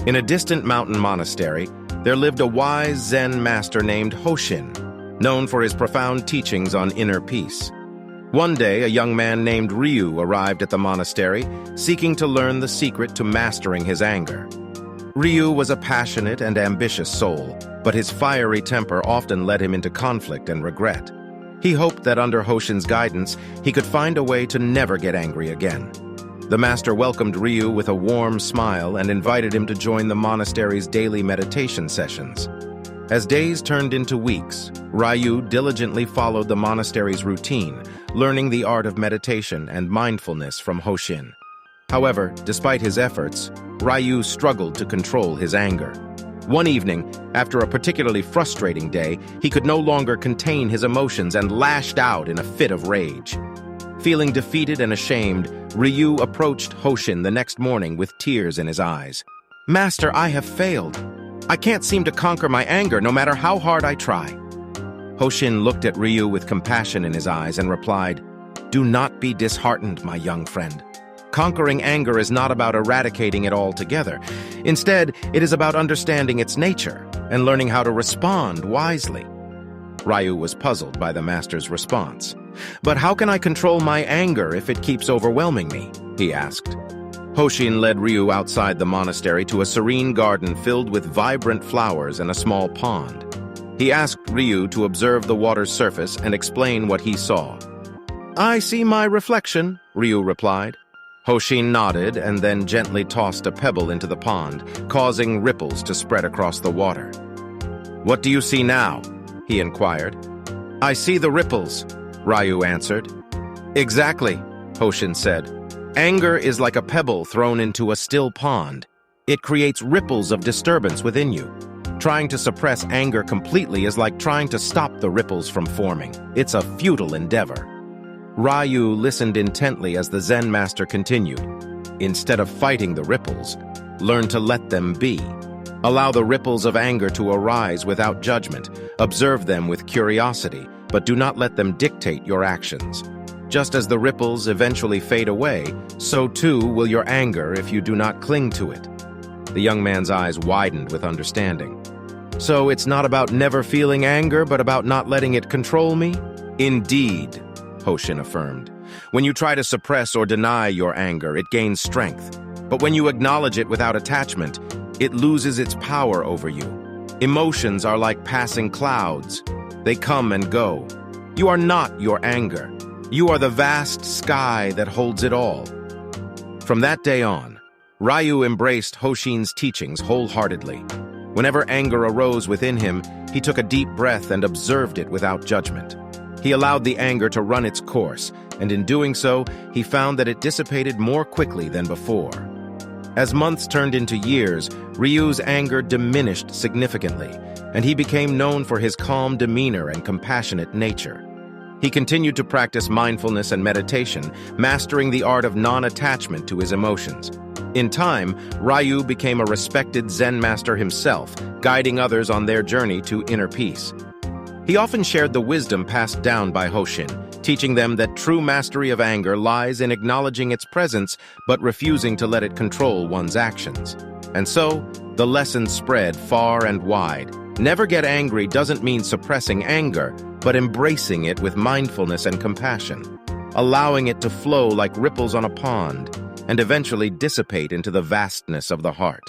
In a distant mountain monastery, there lived a wise Zen master named Hoshin, known for his profound teachings on inner peace. One day, a young man named Ryu arrived at the monastery, seeking to learn the secret to mastering his anger. Ryu was a passionate and ambitious soul, but his fiery temper often led him into conflict and regret. He hoped that under Hoshin's guidance, he could find a way to never get angry again. The master welcomed Ryu with a warm smile and invited him to join the monastery's daily meditation sessions. As days turned into weeks, Ryu diligently followed the monastery's routine, learning the art of meditation and mindfulness from Hoshin. However, despite his efforts, Ryu struggled to control his anger. One evening, after a particularly frustrating day, he could no longer contain his emotions and lashed out in a fit of rage. Feeling defeated and ashamed, Ryu approached Hoshin the next morning with tears in his eyes. "Master, I have failed. I can't seem to conquer my anger no matter how hard I try." Hoshin looked at Ryu with compassion in his eyes and replied, "Do not be disheartened, my young friend. Conquering anger is not about eradicating it altogether. Instead, it is about understanding its nature and learning how to respond wisely." Ryu was puzzled by the master's response. "But how can I control my anger if it keeps overwhelming me?" he asked. Hoshin led Ryu outside the monastery to a serene garden filled with vibrant flowers and a small pond. He asked Ryu to observe the water's surface and explain what he saw. "I see my reflection," Ryu replied. Hoshin nodded and then gently tossed a pebble into the pond, causing ripples to spread across the water. "What do you see now?" he inquired. "I see the ripples," Ryu answered. "Exactly," Hoshin said. "Anger is like a pebble thrown into a still pond. It creates ripples of disturbance within you. Trying to suppress anger completely is like trying to stop the ripples from forming. It's a futile endeavor." Ryu listened intently as the Zen master continued. "Instead of fighting the ripples, learn to let them be. Allow the ripples of anger to arise without judgment. Observe them with curiosity, but do not let them dictate your actions. Just as the ripples eventually fade away, so too will your anger if you do not cling to it." The young man's eyes widened with understanding. "So it's not about never feeling anger, but about not letting it control me?" "Indeed," Hoshin affirmed. "When you try to suppress or deny your anger, it gains strength. But when you acknowledge it without attachment, it loses its power over you. Emotions are like passing clouds. They come and go. You are not your anger. You are the vast sky that holds it all." From that day on, Ryu embraced Hoshin's teachings wholeheartedly. Whenever anger arose within him, he took a deep breath and observed it without judgment. He allowed the anger to run its course, and in doing so, he found that it dissipated more quickly than before. As months turned into years, Ryu's anger diminished significantly, and he became known for his calm demeanor and compassionate nature. He continued to practice mindfulness and meditation, mastering the art of non-attachment to his emotions. In time, Ryu became a respected Zen master himself, guiding others on their journey to inner peace. He often shared the wisdom passed down by Hoshin, teaching them that true mastery of anger lies in acknowledging its presence but refusing to let it control one's actions. And so, the lesson spread far and wide. Never get angry doesn't mean suppressing anger, but embracing it with mindfulness and compassion, allowing it to flow like ripples on a pond, and eventually dissipate into the vastness of the heart.